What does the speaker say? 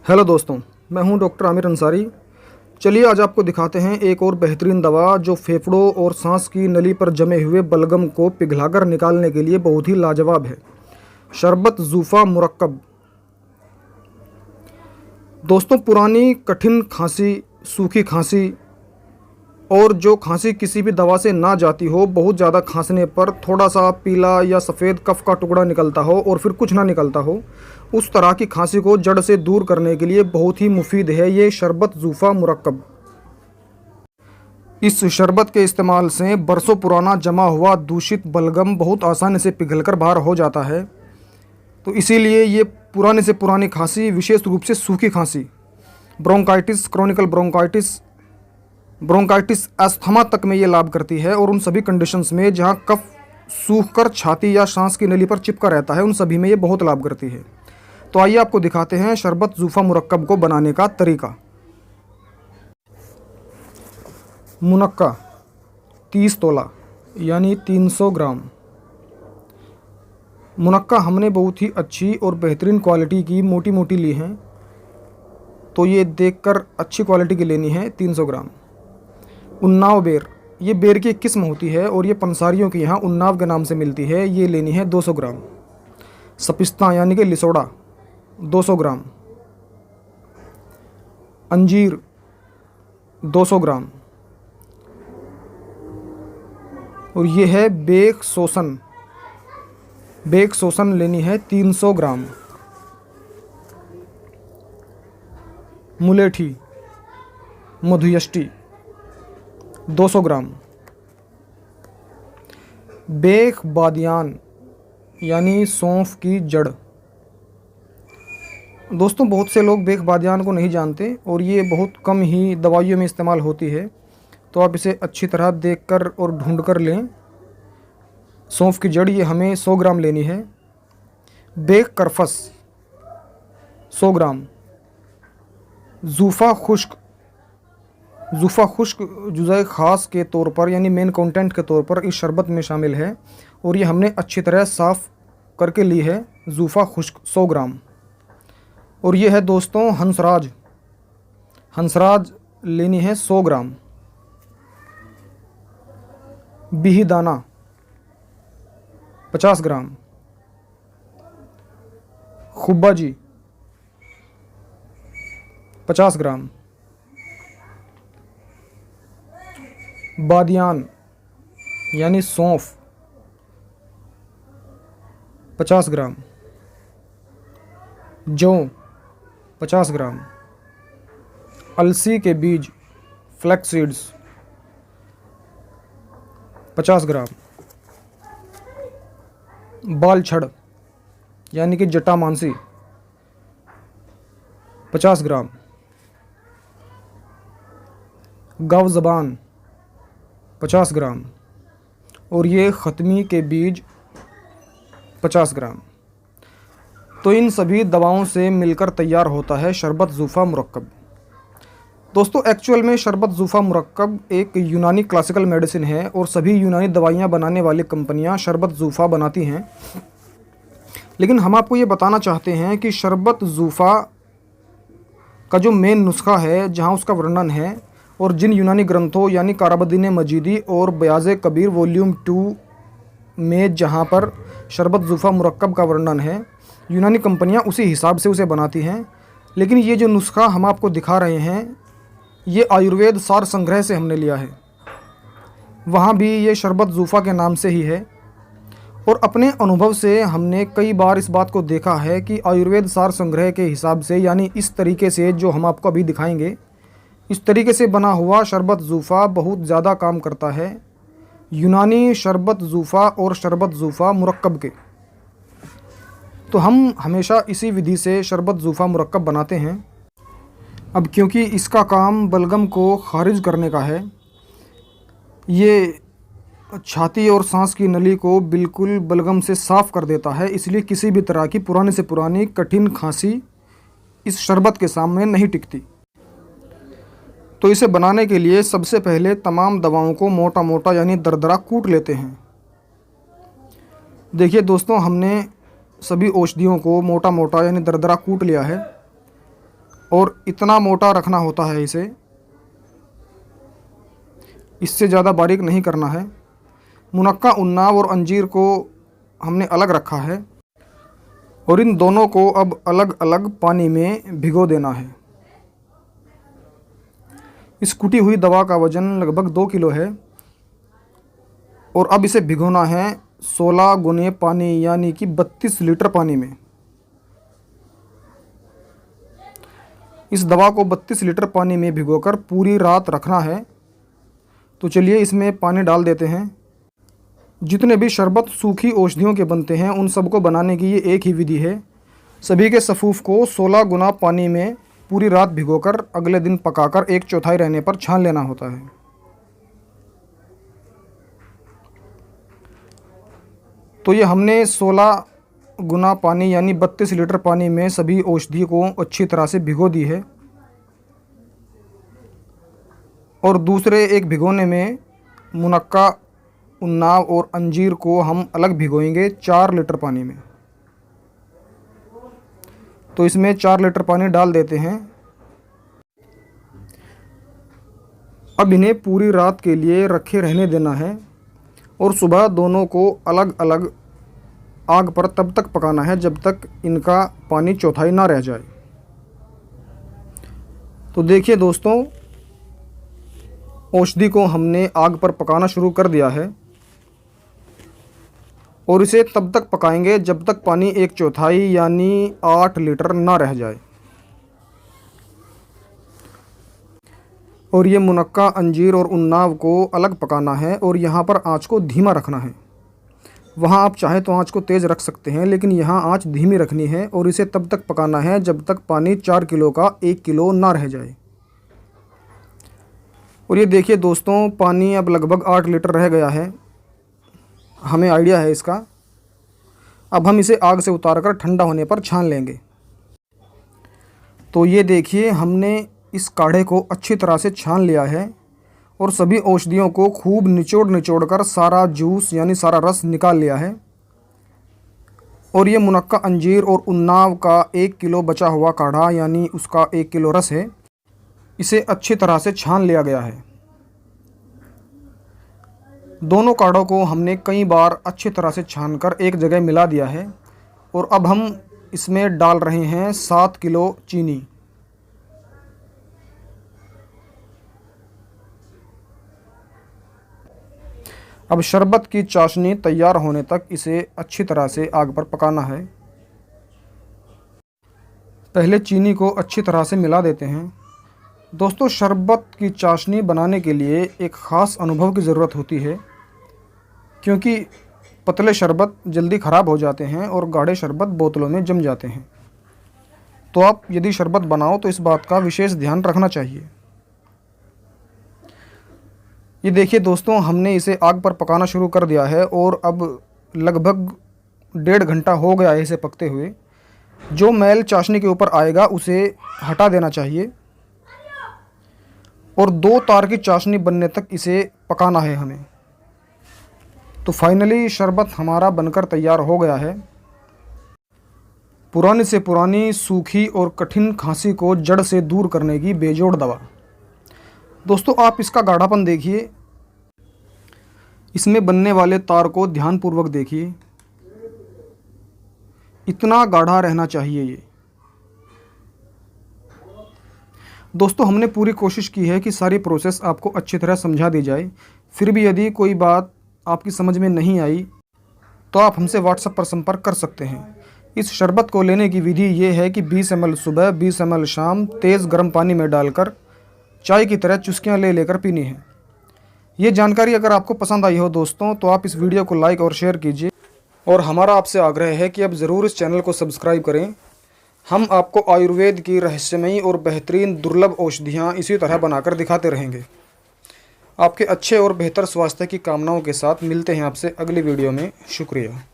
Hello दोस्तों, मैं हूं डॉक्टर आमिर अंसारी। चलिए आज आपको दिखाते हैं एक और बेहतरीन दवा जो फेफड़ों और सांस की नली पर जमे हुए बलगम को पिघलाकर निकालने के लिए बहुत ही लाजवाब है। शरबत ज़ूफ़ा मुरक्कब। दोस्तों, पुरानी कठिन खांसी, सूखी खांसी और जो खांसी किसी भी दवा से ना जाती हो, बहुत ज़्यादा खांसने पर थोड़ा सा पीला या सफ़ेद कफ का टुकड़ा निकलता हो और फिर कुछ ना निकलता हो, उस तरह की खांसी को जड़ से दूर करने के लिए बहुत ही मुफीद है ये शरबत ज़ूफ़ा मुरक्कब। इस शरबत के इस्तेमाल से बरसों पुराना जमा हुआ दूषित बलगम बहुत आसानी से पिघलकर बाहर हो जाता है। तो इसीलिए ये पुराने से पुरानी खांसी, विशेष रूप से सूखी खांसी, ब्रोंकाइटिस, क्रोनिकल ब्रोंकाइटिस, अस्थमा तक में ये लाभ करती है और उन सभी कंडीशंस में जहाँ कफ सूखकर छाती या सांस की नली पर चिपका रहता है, उन सभी में ये बहुत लाभ करती है। तो आइए आपको दिखाते हैं शरबत ज़ूफ़ा मुरक्कब को बनाने का तरीका। मुनक्का 30 तोला यानी 300 ग्राम। मुनक्का हमने बहुत ही अच्छी और बेहतरीन क्वालिटी की मोटी मोटी ली हैं, तो ये देखकर अच्छी क्वालिटी की लेनी है। 300 ग्राम। उन्नाव बेर, ये बेर की एक किस्म होती है और ये पंसारियों के यहाँ उन्नाव के नाम से मिलती है, ये लेनी है 200 ग्राम। सपिस्ता यानी कि लिसोड़ा 200 ग्राम। अंजीर 200 ग्राम। और ये है बेक सोसन लेनी है 300 ग्राम। मुलेठी, मधुयष्टि 200 ग्राम। बेख बादियान यानी सौंफ की जड़। दोस्तों, बहुत से लोग बेख बादियान को नहीं जानते और ये बहुत कम ही दवाइयों में इस्तेमाल होती है, तो आप इसे अच्छी तरह देखकर और ढूंढ कर लें। सौंफ की जड़ ये हमें 100 ग्राम लेनी है। बेख करफस 100 ग्राम। ज़ूफ़ा खुश्क जुज़े ख़ास के तौर पर यानी मेन कंटेंट के तौर पर इस शरबत में शामिल है और ये हमने अच्छी तरह साफ़ करके ली है। ज़ूफ़ा खुश्क 100 ग्राम। और ये है दोस्तों हंसराज लेनी है 100 ग्राम। बिही दाना 50 ग्राम। खुब्बाजी 50 ग्राम। बादियान यानी सौंफ 50 ग्राम। जौ 50 ग्राम। अलसी के बीज, फ्लैक्स सीड्स 50 ग्राम। बाल छड़ यानी कि जटामांसी 50 ग्राम। गव ज़बान 50 ग्राम। और ये ख़त्मी के बीज 50 ग्राम। तो इन सभी दवाओं से मिलकर तैयार होता है शरबत ज़ूफ़ा मुरक्कब। दोस्तों, एक्चुअल में शरबत ज़ूफ़ा मुरक्कब एक यूनानी क्लासिकल मेडिसिन है और सभी यूनानी दवाइयाँ बनाने वाली कंपनियाँ शरबत ज़ूफ़ा बनाती हैं। लेकिन हम आपको ये बताना चाहते हैं कि शरबत ज़ूफ़ा का जो मेन नुस्खा है, जहाँ उसका वर्णन है, और जिन यूनानी ग्रंथों यानी काराबदीन मजीदी और बयाज़े कबीर वॉल्यूम 2 में जहाँ पर शरबत ज़ूफ़ा मुरक्कब का वर्णन है, यूनानी कंपनियाँ उसी हिसाब से उसे बनाती हैं। लेकिन ये जो नुस्खा हम आपको दिखा रहे हैं, ये आयुर्वेद सार संग्रह से हमने लिया है। वहाँ भी ये शरबत ज़ूफ़ा के नाम से ही है। और अपने अनुभव से हमने कई बार इस बात को देखा है कि आयुर्वेद सार संग्रह के हिसाब से, यानी इस तरीके से जो हम आपको अभी दिखाएंगे, इस तरीके से बना हुआ शरबत ज़ूफ़ा बहुत ज़्यादा काम करता है यूनानी शरबत ज़ूफ़ा और शरबत ज़ूफ़ा मुरक्कब के। तो हम हमेशा इसी विधि से शरबत ज़ूफ़ा मुरक्कब बनाते हैं। अब क्योंकि इसका काम बलगम को खारिज करने का है, ये छाती और सांस की नली को बिल्कुल बलगम से साफ़ कर देता है, इसलिए किसी भी तरह की पुरानी से पुरानी कठिन खांसी इस शरबत के सामने नहीं टिकती। तो इसे बनाने के लिए सबसे पहले तमाम दवाओं को मोटा मोटा यानी दरदरा कूट लेते हैं। देखिए दोस्तों, हमने सभी औषधियों को मोटा मोटा यानी दरदरा कूट लिया है। और इतना मोटा रखना होता है इसे, इससे ज़्यादा बारीक नहीं करना है। मुनक्का, उन्नाव और अंजीर को हमने अलग रखा है और इन दोनों को अब अलग अलग पानी में भिगो देना है। इस कुटी हुई दवा का वज़न लगभग 2 किलो है और अब इसे भिगोना है 16 गुने पानी यानी कि 32 लीटर पानी में। इस दवा को 32 लीटर पानी में भिगोकर पूरी रात रखना है। तो चलिए इसमें पानी डाल देते हैं। जितने भी शरबत सूखी औषधियों के बनते हैं उन सबको बनाने की ये एक ही विधि है। सभी के सफ़ूफ को 16 गुना पानी में पूरी रात भिगोकर अगले दिन पकाकर 1/4 रहने पर छान लेना होता है। तो ये हमने 16 गुना पानी यानी 32 लीटर पानी में सभी औषधि को अच्छी तरह से भिगो दी है और दूसरे एक भिगोने में मुनक्का, उन्नाव और अंजीर को हम अलग भिगोएंगे 4 लीटर पानी में। तो इसमें 4 लीटर पानी डाल देते हैं। अब इन्हें पूरी रात के लिए रखे रहने देना है और सुबह दोनों को अलग अलग आग पर तब तक पकाना है जब तक इनका पानी चौथाई ना रह जाए। तो देखिए दोस्तों, औषधि को हमने आग पर पकाना शुरू कर दिया है और इसे तब तक पकाएंगे जब तक पानी 1/4 यानी 8 लीटर ना रह जाए। और ये मुनक्का, अंजीर और उन्नाव को अलग पकाना है और यहाँ पर आँच को धीमा रखना है। वहाँ आप चाहें तो आँच को तेज़ रख सकते हैं, लेकिन यहाँ आँच धीमी रखनी है और इसे तब तक पकाना है जब तक पानी 4 किलो का 1 किलो ना रह जाए। और ये देखिए दोस्तों, पानी अब लगभग 8 लीटर रह गया है, हमें आइडिया है इसका। अब हम इसे आग से उतारकर ठंडा होने पर छान लेंगे। तो ये देखिए, हमने इस काढ़े को अच्छी तरह से छान लिया है और सभी औषधियों को खूब निचोड़ कर सारा जूस यानी सारा रस निकाल लिया है। और ये मुनक्का, अंजीर और उन्नाव का 1 किलो बचा हुआ काढ़ा यानी उसका 1 किलो रस है, इसे अच्छी तरह से छान लिया गया है। दोनों काढ़ों को हमने कई बार अच्छी तरह से छानकर एक जगह मिला दिया है और अब हम इसमें डाल रहे हैं 7 किलो चीनी। अब शरबत की चाशनी तैयार होने तक इसे अच्छी तरह से आग पर पकाना है। पहले चीनी को अच्छी तरह से मिला देते हैं। दोस्तों, शरबत की चाशनी बनाने के लिए एक ख़ास अनुभव की ज़रूरत होती है, क्योंकि पतले शरबत जल्दी ख़राब हो जाते हैं और गाढ़े शरबत बोतलों में जम जाते हैं। तो आप यदि शरबत बनाओ तो इस बात का विशेष ध्यान रखना चाहिए। ये देखिए दोस्तों, हमने इसे आग पर पकाना शुरू कर दिया है और अब लगभग 1.5 घंटा हो गया है इसे पकते हुए। जो मैल चाशनी के ऊपर आएगा उसे हटा देना चाहिए और 2 तार की चाशनी बनने तक इसे पकाना है हमें। तो फाइनली शरबत हमारा बनकर तैयार हो गया है। पुरानी से पुरानी सूखी और कठिन खांसी को जड़ से दूर करने की बेजोड़ दवा। दोस्तों, आप इसका गाढ़ापन देखिए, इसमें बनने वाले तार को ध्यानपूर्वक देखिए, इतना गाढ़ा रहना चाहिए ये। दोस्तों, हमने पूरी कोशिश की है कि सारी प्रोसेस आपको अच्छी तरह समझा दी जाए। फिर भी यदि कोई बात आपकी समझ में नहीं आई तो आप हमसे व्हाट्सएप पर संपर्क कर सकते हैं। इस शरबत को लेने की विधि ये है कि 20 ml सुबह, 20 ml शाम तेज़ गर्म पानी में डालकर चाय की तरह चुस्कियाँ ले लेकर पीनी है। ये जानकारी अगर आपको पसंद आई हो दोस्तों, तो आप इस वीडियो को लाइक और शेयर कीजिए और हमारा आपसे आग्रह है कि आप ज़रूर इस चैनल को सब्सक्राइब करें। हम आपको आयुर्वेद की रहस्यमयी और बेहतरीन दुर्लभ औषधियाँ इसी तरह बनाकर दिखाते रहेंगे। आपके अच्छे और बेहतर स्वास्थ्य की कामनाओं के साथ मिलते हैं आपसे अगली वीडियो में। शुक्रिया।